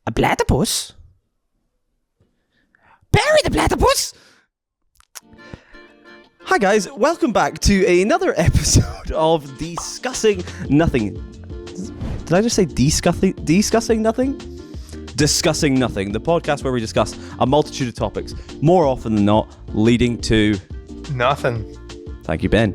A platypus? Bury the platypus! Hi guys, welcome back to another episode of Discussing Nothing. Did I just say discussing nothing? Discussing Nothing, the podcast where we discuss a multitude of topics, more often than not, leading to... Nothing. Thank you, Ben.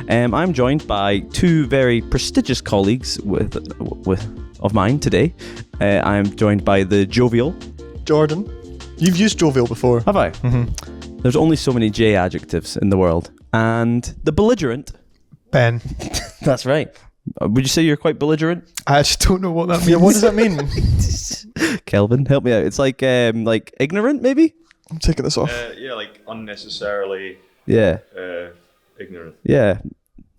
I'm joined by two very prestigious colleagues of mine today. I'm joined by the jovial... Jordan. You've used jovial before. Have I? Mm-hmm. There's only so many J adjectives in the world. And the belligerent... Ben. That's right. Would you say you're quite belligerent? I actually don't know what that means. Yeah, what does that mean? Kelvin, help me out. It's like ignorant, maybe? I'm taking this off. Yeah, like unnecessarily Yeah. ignorant. Yeah.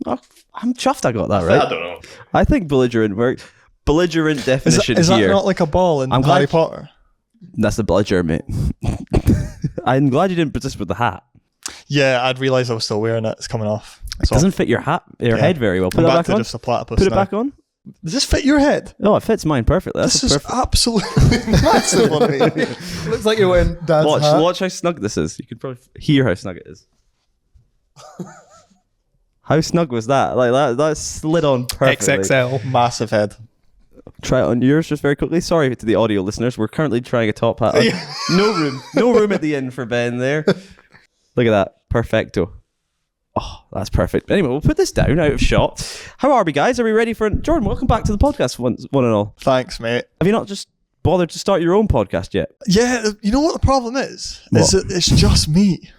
Oh, I'm chuffed I got that right. I don't know. I think belligerent works. Belligerent definition Is that here. not like a ball in Harry Potter? That's the belligerent, mate. I'm glad you didn't persist with the hat. Yeah, I'd realised I was still wearing it. It's coming off. It doesn't fit your head very well. Put I'm it back back to on. just a platypus Put it now. back on. Does this fit your head? Oh, it fits mine perfectly. That's This is perfect. absolutely massive on me. Looks like you're wearing Dad's hat. Watch how snug this is. You can probably hear how snug it is. How snug was that? Like that slid on perfectly. XXL. Massive head. Try it on yours just very quickly. Sorry to the audio listeners. We're currently trying a top hat on. No room at the end for Ben there. Look at that. Perfecto. Oh, that's perfect. Anyway, we'll put this down out of shot. How are we, guys? Are we ready for... Jordan, welcome back to the podcast, one and all. Thanks, mate. Have you not just bothered to start your own podcast yet? Yeah, you know what the problem is? What? Is that it's just me.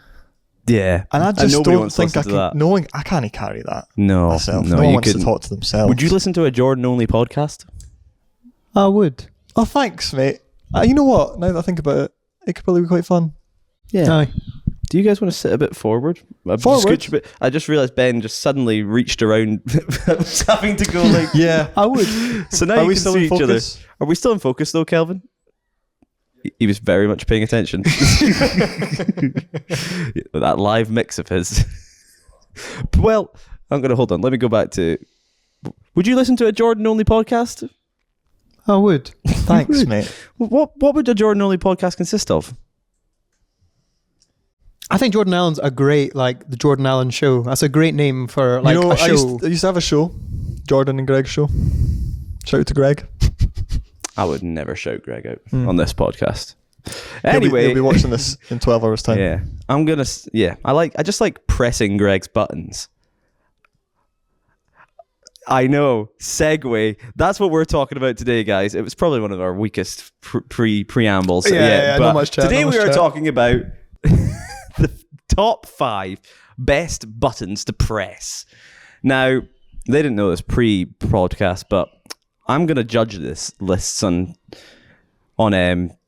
Yeah. And I just nobody don't wants to think I listen to that. can... Knowing I can't carry that myself. No, one you wants couldn't. to talk to themselves. Would you listen to a Jordan-only podcast? I would. Oh, thanks, mate. You know what? Now that I think about it, it could probably be quite fun. Yeah. Aye. Do you guys want to sit a bit forward? Scooch a bit. I just realised Ben just suddenly reached around. I was having to go like... Yeah, I would. So now Are you we can still see in each other. focus? Are we still in focus though, Kelvin? He was very much paying attention. That live mix of his. Well, I'm going to hold on. Let me go back to... Would you listen to a Jordan-only podcast? I would. Thanks, mate. What would a Jordan-only podcast consist of? I think Jordan Allen's a great, like, the Jordan Allen Show. That's a great name for, like, a show. I used to have a show. Jordan and Greg show. Shout out to Greg. I would never shout Greg out on this podcast. Anyway. Anyway. He'll be watching this in 12 hours time. Yeah. I just like pressing Greg's buttons. I know. Segue. That's what we're talking about today, guys. It was probably one of our weakest preambles. Yeah, but not much chat, today not we much are chat. talking about the top 5 best buttons to press. Now, they didn't know this pre-podcast, but I'm going to judge this list on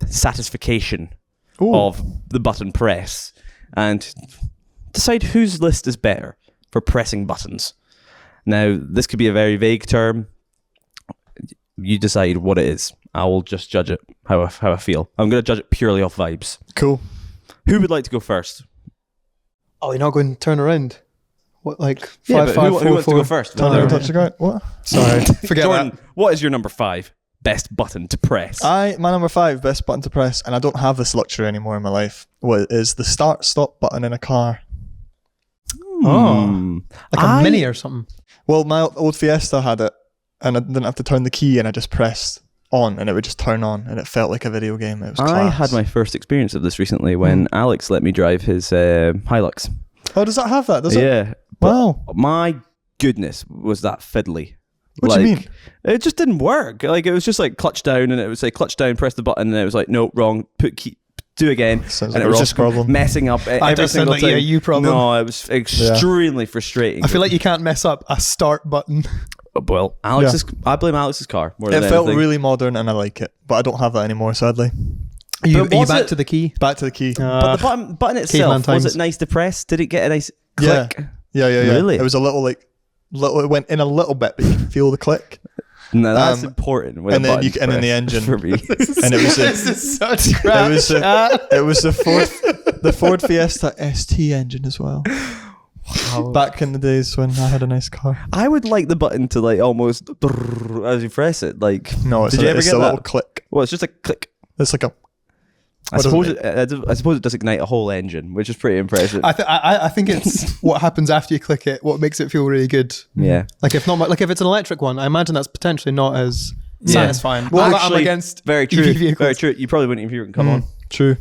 satisfaction of the button press and decide whose list is better for pressing buttons. Now, this could be a very vague term. You decide what it is. I will just judge it how I feel. I'm going to judge it purely off vibes. Cool. Who would like to go first? Oh, you're not going to turn around? What, like, Yeah, 5, but 5, who 4, wants to 4? go first? Don't ever touch the ground. What? Sorry. Forget Jordan, that. what is your number 5 best button to press? My number 5 best button to press, and I don't have this luxury anymore in my life, is the start-stop button in a car. Oh. Like a Mini or something. Well, my old Fiesta had it, and I didn't have to turn the key, and I just pressed on, and it would just turn on, and it felt like a video game. It was class. I had my first experience of this recently when Alex let me drive his Hilux. Oh, does that have that? Does it? Yeah. Wow. My goodness, was that fiddly. What do you mean? It just didn't work. Like, it was just like clutch down, and it would say clutch down, press the button, and it was like, no, wrong, put key, do again. Sounds And like it a was Ross just problem. messing up every just single sound like time. a you problem. No, it was extremely frustrating. I feel like you can't mess up a start button. Well, I blame Alex's car more It than felt anything. really modern, and I like it, but I don't have that anymore, sadly. Are you was back it- to the key? Back to the key. But the button itself, caveman was times. it nice to press? Did it get a nice Yeah. click? Yeah. Really? It was a little it went in a little bit, but you can feel the click. No, that's important. With and a then button and then the press engine, for me. and it was This is such crap. it was the Ford Fiesta ST engine as well. Wow. Back in the days when I had a nice car. I would like the button to like almost as you press it. Like, No, it's did you ever it's get a that? little click. Well, it's just a click. It's like a. I suppose it does ignite a whole engine, which is pretty impressive. I think it's what happens after you click it, what makes it feel really good. Yeah. Like if it's an electric one, I imagine that's potentially not as satisfying. Well, I'm against very true. EV vehicles. Very true. You probably wouldn't even hear it come on. True.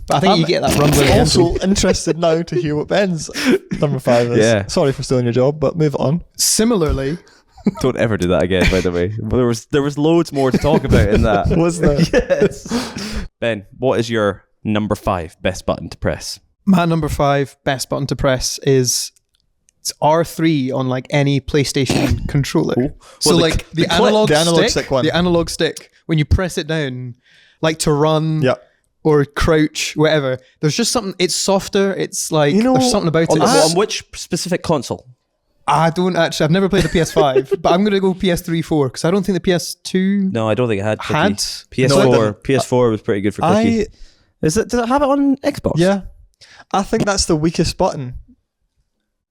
But I think you get that rumbling. Also interested now to hear what Ben's number 5 is. Yeah. Sorry for stealing your job, but move on. Similarly, Don't ever do that again, by the way. There was loads more to talk about in that. Was there? Yes. Ben, what is your number 5 best button to press? my number 5 best button to press is it's R3 on like any PlayStation controller. So Well, like the analog analog stick one. the analog stick, when you press it down, like to run Yeah. or crouch, whatever. There's just something. It's softer. It's like there's something about it. On which specific console? I don't actually. I've never played the PS5, but I'm gonna go PS3, 4 because I don't think the PS2 No, I don't think it had. had. PS4. PS4 was pretty good for clicky. Does it have it on Xbox? Yeah. I think that's the weakest button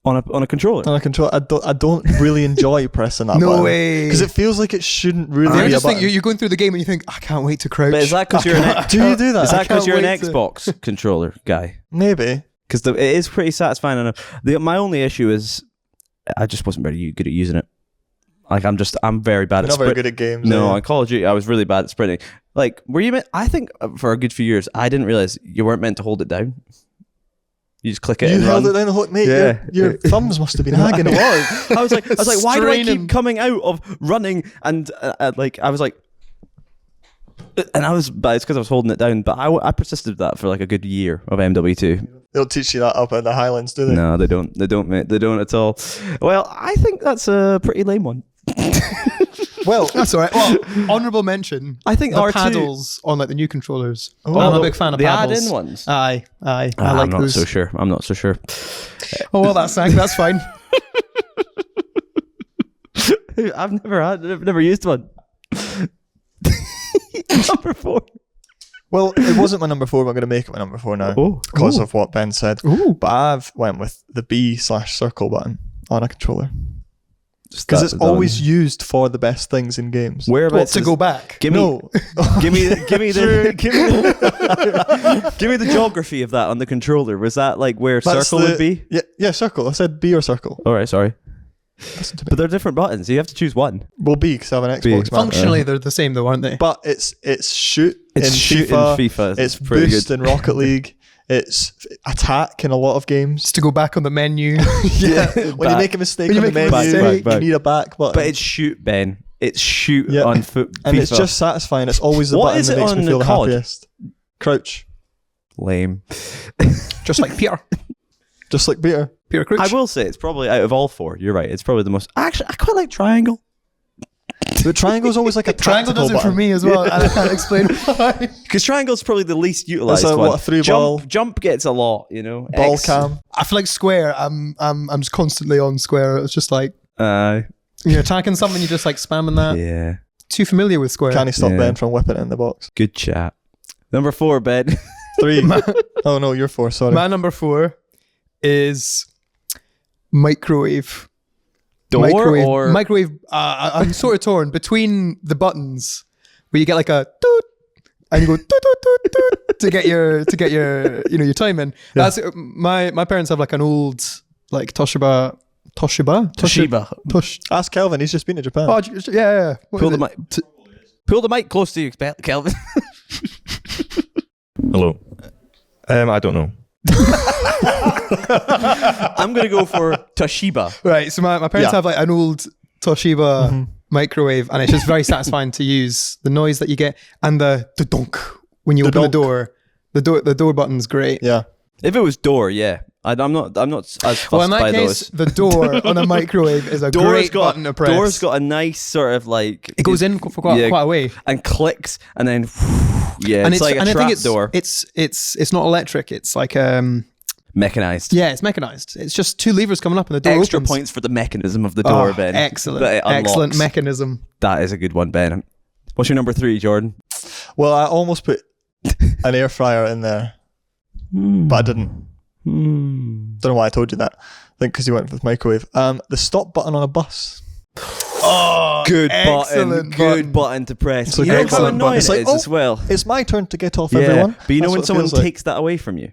On a controller. on a controller. I don't really enjoy pressing that No button. way. Because it feels like it shouldn't really I be a just think button. you're going through the game and you think I can't wait to crouch. But is that because you're an Do you do that? Is that because can't you're an wait to- Xbox controller guy? Maybe. Because it is pretty satisfying enough. My only issue is I just wasn't very good at using it. Like I'm very bad You're at not very sprint. good at games. No, are on you? Call of Duty I was really bad at sprinting. Like, were you? I think for a good few years I didn't realize you weren't meant to hold it down. You just click it You and held run. it down the whole mate. Yeah. Your thumbs must have been hanging. It was. I was like, why do I Straining. keep coming out of running? And like, I was like, and I was, but it's because I was holding it down. But I persisted with that for like a good year of MW2. They'll teach you that up in the Highlands, do they? No, they don't. They don't, mate. They don't at all. Well, I think that's a pretty lame one. Well, That's all right. Well, honourable mention. I think the R2 paddles on like the new controllers. Oh, I'm a the- big fan of the paddles. add-in ones. Aye. I I'm like not those. so sure. I'm not so sure. Oh well, that's fine. I've never used one. Number 4. well, it wasn't my number 4, but I'm going to make it my number 4 now because of what Ben said. Ooh. But I've went with the B/circle button on a controller because it's always used for the best things in games. What, Whereabouts to go back? Give me, No, give me the geography of that on the controller. Was that like where That's circle would be? Yeah, circle. I said B or circle. All right, sorry, Listen to me. but they're different buttons. So you have to choose one. Well, B because I have an B. Xbox. Man. Functionally, they're the same though, aren't they? But it's shoot It's in shoot FIFA. in FIFA. It's pretty boost good. in Rocket League. It's attack in a lot of games. Just to go back on the menu. Yeah, when you Back. make a mistake When on you the make a menu, mistake. Back. you need a back button. But it's shoot, Ben. It's shoot Yeah. on foot. and FIFA. it's just satisfying. It's always the What button is that it makes on me feel the the COD? happiest. Crouch, lame. Just like Peter. just like Peter. Peter Crouch. I will say it's probably out of all 4. You're right. It's probably the most. Actually, I quite like triangle. The triangle's always like a Triangle tactical does it for button. me as well. I can't explain why. Because triangle's probably the least utilized It's a, one. what, a through ball? Jump gets a lot, you know. Ball X- cam. I feel like square. I'm just constantly on square. It's just like you're attacking something, you're just like spamming that. Yeah. Too familiar with square. Can he stop Yeah. Ben from whipping it in the box? Good chat. Number 4, Ben. 3. Oh no, you're 4. Sorry. My number 4 is microwave. Door microwave, or microwave. I'm sort of torn between the buttons where you get like a toot and you go toot, toot, toot, toot, to get your your timing. That's my parents have like an old like Toshiba. Ask Kelvin. He's just been to Japan. Oh, yeah. What pull is the it? mic. Pull the mic close to you, Kelvin. Hello. I don't know. I'm gonna go for Toshiba. Right. So my parents Yeah. have like an old Toshiba microwave, and it's just very satisfying to use. The noise that you get and the donk when you open the door. The door button's great. Yeah. If it was door, yeah. I'm not as fussed Well, in that by case, those. the door on a microwave is a great button to press. Door's got a nice sort of like It goes in for quite a way, and clicks and then yeah, and it's like a I trap think door. It's not electric. It's like Mechanized. yeah, it's mechanized. It's just 2 levers coming up and the door Extra opens. points for the mechanism of the door, Oh, Ben. excellent, That it unlocks. excellent mechanism. That is a good one, Ben. What's your number 3, Jordan? Well, I almost put an air fryer in there, but I didn't. Don't know why I told you that. I think because you went with microwave. The stop button on a bus. Good button. excellent Good button to press. like You know how excellent annoying button. It's it like, is as well. It's my turn to get off, Yeah, everyone. but you know That's when what it someone feels like. takes that away from you?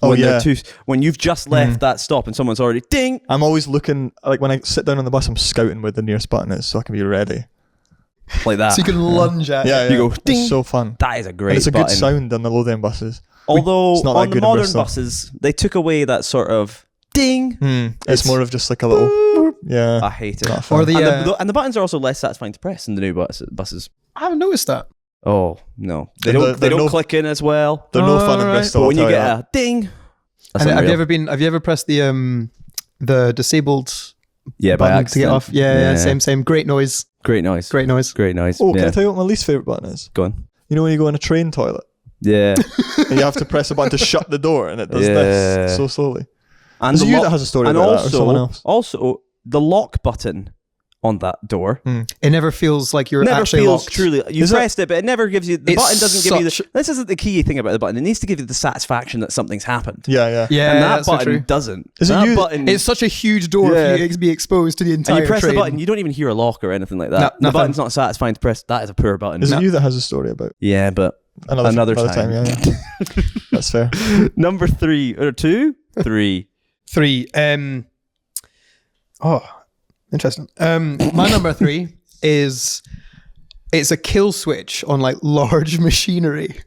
Oh, when yeah. when you've just left that stop and someone's already ding. I'm always looking, like when I sit down on the bus, I'm scouting where the nearest button is so I can be ready. Like that. So you can lunge at Yeah, it. yeah. You go, ding. It's so fun. That is a great And it's a button. good sound on the Lothian buses. Although It's not that on the good in modern Bristol. buses, they took away that sort of ding. It's more of just like a little, yeah. I hate it. Not fun. Or the, And the buttons are also less satisfying to press in the new buses. I haven't noticed that. Oh no, they And don't. They they're don't no- click in as well. They're no fun in Alright. Bristol. But I'll when you tell get that. a ding, that's And have you unreal. ever pressed the disabled Yeah, by button to get accident. off? Yeah, same. Great noise. Great noise. Great noise. Great noise. Oh, can yeah. I tell you what my least favourite button is? Go on. You know when you go in a train toilet Yeah. and you have to press a button to shut the door and it does Yeah. this so slowly. And Is it the you lock- that has a story and about also, that or someone else? Also, the lock button on that door It never feels like you're never actually feels locked. truly. You Is it? pressed it, but it never gives you. The It's button doesn't give you such- the. This isn't the key thing about the button. It needs to give you the satisfaction that something's happened. Yeah, yeah. Yeah, And that that's so button true. doesn't. Is it that you- button? It's such a huge door Yeah. for you to be exposed to the entire and you press train. the button, you don't even hear a lock or anything like that. No, the nothing. button's not satisfying to press. That is a poor button. Is it you that has a story about? Yeah, but Another time. Yeah, yeah. That's fair. Number 3 or 2, 3. 3. Interesting. My number 3 is it's a kill switch on like large machinery.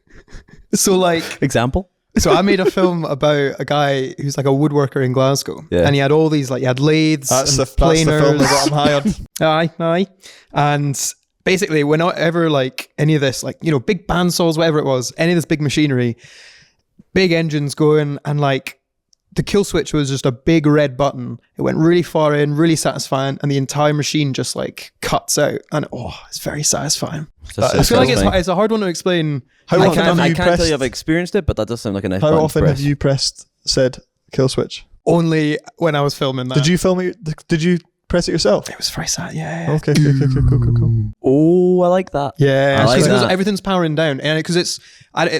So like, Example. so I made a film about a guy who's like a woodworker in Glasgow, Yeah. and he had all these like he had lathes That's and the film planers. that got him hired. Aye. And basically, whenever like any of this, like, you know, big bandsaws, whatever it was, any of this big machinery, big engines going, and like the kill switch was just a big red button. It went really far in, really satisfying, and the entire machine just like cuts out. And it's very satisfying. That I is feel like satisfying. it's a hard one to explain. How I often can't, have I you can't tell pressed? you I've experienced it, but that does sound like a nice How button to often press. have you pressed said kill switch? Only when I was filming that. Did you film it? Did you press it yourself? It was very sad. Yeah. Okay, cool. Oh, I like that. Yeah, I like because that. everything's powering down, and because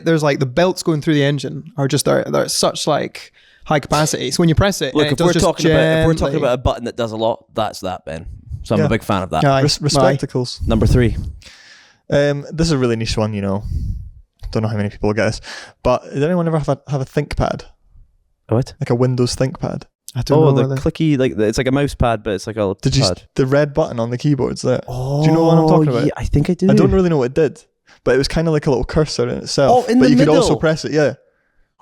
there's like the belts going through the engine are just they're at such like high capacity. So when you press it, Look, and if it we're does just talking about gently- a button that does a lot, that's that, Ben. So I'm Yeah. a big fan of that. Aye. Respectacles. Number 3. This is a really niche one, you know. Don't know how many people will get this, but did anyone ever have a ThinkPad, What? like a Windows ThinkPad? I don't Oh, know the whether- clicky, like it's like a mouse pad, but it's like a Did you pad. the red button on the keyboards there? Oh, Do you know what I'm talking about? Yeah, I think I do. I don't really know what it did, but it was kind of like a little cursor in itself. Oh, in but the you could also middle. press it. Yeah.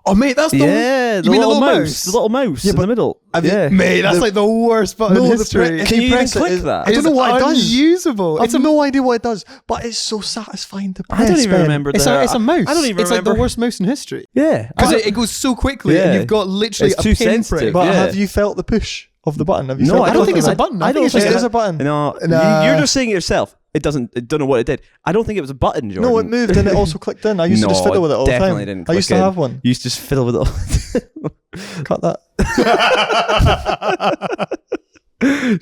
Oh mate, that's the Yeah, the you mean the little little mouse. mouse? The little mouse Yeah, in but the middle. have you- Yeah. mate. That's like the worst button in the history. pre- Can you even press it? click that? I don't know what it does. Unusable. I It's a have no idea what it does, but it's so satisfying to press. I don't even Ben. remember it's the. a mouse. I don't even It's remember. like the worst mouse in history Yeah. because I- it goes so quickly, Yeah. and you've got literally It's a too pinprick. sensitive. But Yeah. have you felt the push of the button? Have you No, felt I the don't think button? it's a button. I I think don't it's think It just is a button. No, Nah. you're just saying it yourself. It doesn't. It don't know what it did. I don't think it was a button, Jordan. No, it moved and it also clicked in. I used to just No, fiddle with it all the time. definitely didn't I used to click in. have one. You used to just fiddle with it. Cut that.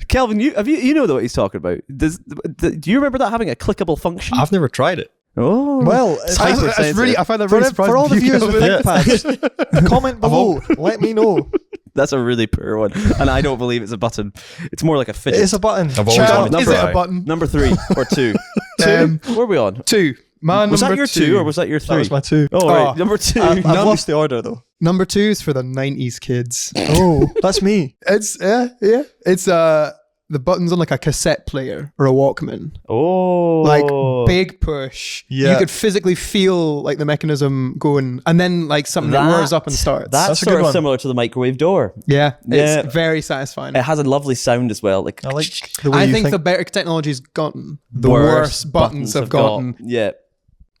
Kelvin, you know what he's talking about? Do you remember that having a clickable function? I've never tried it. Oh, Well, it's I hypersensitive. find that for, really for surprising. all the viewers with Yeah. ThinkPads, comment below. Let me know. That's a really poor one, and I don't believe it's a button. It's more like a It fidget. is a button. I've always Child, wanted to is it try. a button? Number 3 or 2? Where are we on? 2. My Was that number your 2 or was that your 3? That was my 2. Oh, right. Oh. Number 2. I've lost the order though. Number 2 is for the 90s kids. Oh, that's me. It's It's the buttons on like a cassette player or a Walkman. Oh, Like big push. Yeah. You could physically feel like the mechanism going, and then like something that whirs up and starts. That's a sort good of one. similar to the microwave door. yeah, Yeah. it's very satisfying. It has a lovely sound as well. Like I like the way I you think think. the better technology's gotten, the worse buttons have gotten, Yeah,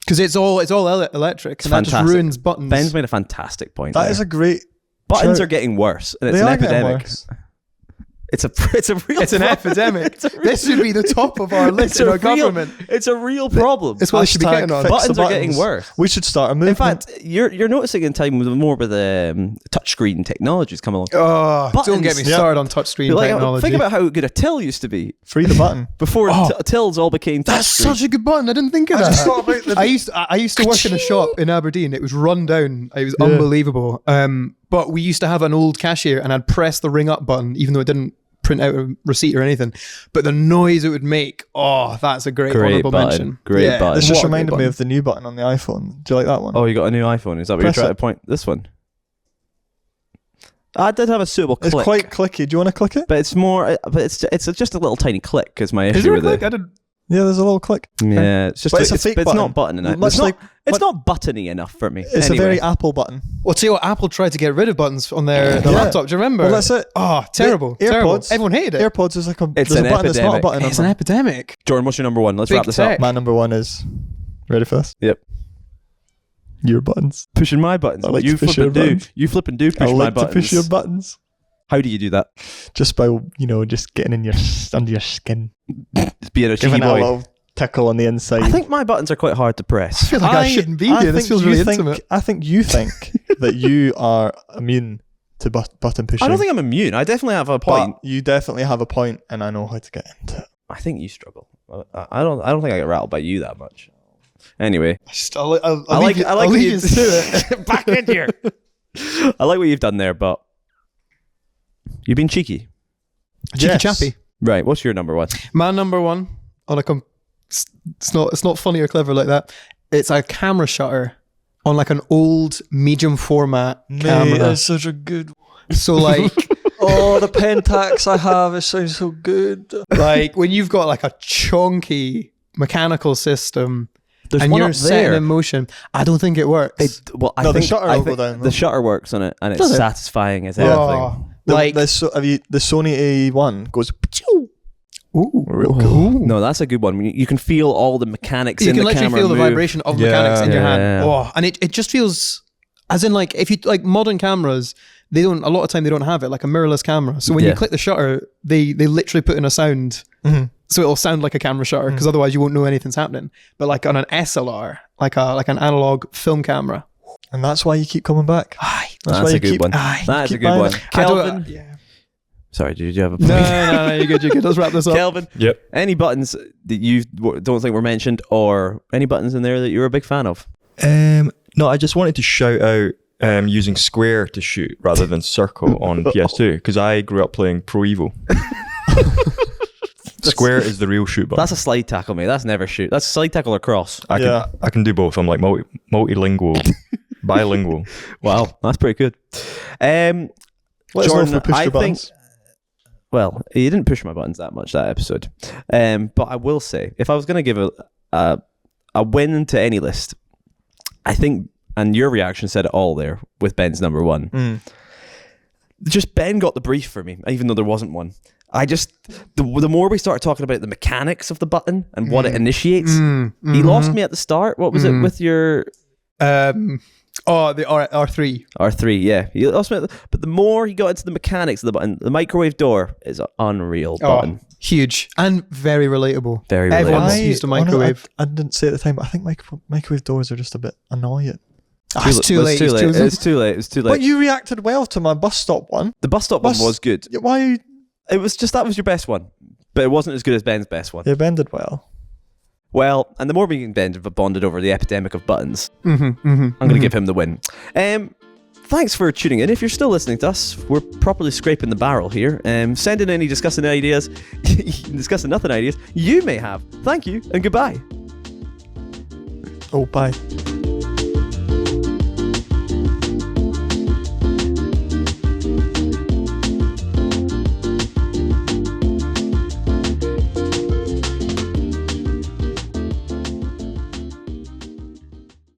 because it's all electric, and that just fantastic. ruins buttons. Ben's made a fantastic point. That there. is a great. Buttons shout. are getting worse, and it's They an are getting epidemic. worse. It's a real. It's an problem. epidemic. This should be the top of our list in our government. It's a real problem. It's what they should be Hashtag getting on. fix the Buttons are getting buttons. worse. We should start a movement. In fact, you're noticing in time with more with the touchscreen technologies come along. Oh, don't Buttons. get me Yeah. started on touchscreen Like, technology. think about how good a till used to be free the button. before tills all became That's touchscreen. such a good button. I didn't think of that. just thought about the- I used to work in a shop in Aberdeen. It was run down. It was unbelievable. But we used to have an old cashier, and I'd press the ring up button, even though it didn't print out a receipt or anything. But the noise it would make, that's a great honorable button. mention. Great button. This just What a great reminded me button. of the new button on the iPhone. Do you like that one? Oh, you got a new iPhone. Is that what Press you're trying it. to point? This one. I did have a suitable click. It's quite clicky. Do you want to click it? But it's more. But it's just a little tiny click. Is my Is issue there a with click? it. I didn't. Yeah, there's a little click. Yeah, it's just. But it's a fake but it's not button. button. Much It's not buttony enough for me. It's Anyway. a very Apple button. Well, tell you what, Apple tried to get rid of buttons on their Yeah. laptop. Do you remember? Well, that's it. Oh, terrible. The Terrible. AirPods- Everyone hated it. AirPods is like a. It's there's an a button that's not a epidemic. button. It's an epidemic. Jordan, what's your number one? Let's Big wrap this tech. up. My number one is. Ready for this? Yep. Your buttons. Pushing my buttons. I like You to push flip and your do. buttons. You flip and do push I my like to buttons. push your buttons. How do you do that? Just by just getting in your under your skin, Just being a cheeky giving it a boy. little tickle on the inside. I think my buttons are quite hard to I press. feel like I shouldn't be here. This think feels you really think- intimate. I think you think that you are immune to button pushing. I don't think I'm immune. I definitely have a point. But you definitely have a point, and I know how to get into it. I think you struggle. I don't think I get rattled by you that much. Anyway, I'll I like I'll what leave you you to it. back in here. I like what you've done there, but you've been cheeky. Cheeky Yes. chappy. Right. What's your number one? My number one on a it's not funny or clever like that. It's a camera shutter on like an old medium format camera. That's such a good. So like Oh, the Pentax I have. It sounds so good. like when you've got like a chunky mechanical system There's and one you're up setting there. in motion, I don't think it works. I No, the think, shutter I will go think down, though. The shutter works on it, and it's Does it? satisfying as everything. Oh, The, like the Sony A1 goes. ooh, Real cool. No, that's a good one. You can feel all the mechanics You in can the literally camera feel the move. vibration of Yeah. mechanics in your hand. Yeah. Oh, and it just feels as in like if you like modern cameras, they don't a lot of time they don't have it like a mirrorless camera. So when Yeah. you click the shutter, they literally put in a sound. Mhm. So it'll sound like a camera shutter because otherwise you won't know anything's happening. But like on an SLR, like an analog film camera. And that's why you keep coming back. Aye. That's why That's you a good keep. one. Aye. That's a keep good buying one. it. Kelvin. Yeah. Sorry, did you have a point? No, you're good. Let's wrap this up. Kelvin. Yep. Any buttons that you don't think were mentioned, or any buttons in there that you're a big fan of? No, I just wanted to shout out using square to shoot rather than circle on PS2 because I grew up playing Pro Evo. Square is the real shoot button. That's a slide tackle, mate. That's never shoot. That's slide tackle or cross. Yeah. I can do both. I'm like multilingual, bilingual. Wow, that's pretty good. Let us know if Jordan, we pushed I your think. buttons. Well, you didn't push my buttons that much that episode, but I will say, if I was going to give a win to any list, I think, and your reaction said it all there with Ben's number one. Just Ben got the brief for me, even though there wasn't one. I just the more we start talking about the mechanics of the button and what it initiates, he lost me at the start. What was it with your The R3. R3? Yeah, he lost me. But the more he got into the mechanics of the button, the microwave door is an unreal button. Huge and very relatable. Very relatable. Everyone's used a microwave. I didn't say at the time, but I think microwave doors are just a bit annoying. It's too late. It's It's too late. It's too late. But you reacted well to my bus stop one. The bus stop one was good. Yeah, why? It was just that was your best one, but it wasn't as good as Ben's best one. Yeah, Ben did well. Well, and the more me and Ben have bonded over the epidemic of buttons, I'm going to give him the win. Thanks for tuning in. If you're still listening to us, we're properly scraping the barrel here. Send in any discussing ideas, discussing nothing ideas you may have. Thank you and goodbye. Oh, bye.